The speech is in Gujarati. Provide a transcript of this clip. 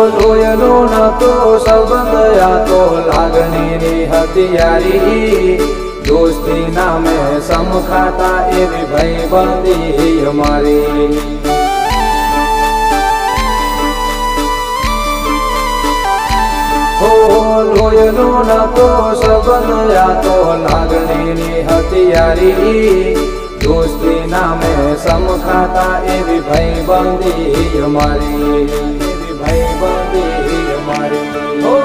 લોયનો નતો સંબંધ આ તો લાગણીની હથિયારી દોસ્તી નામે સમખાતા એવી ભાઈબંધી અમારી લોયનો નતો સંબંધ આ તો લાગણીની હથિયારી દોસ્તી નામે સમખાતા એવી ભાઈબંધી અમારી એવી ભાઈબંધી અમારી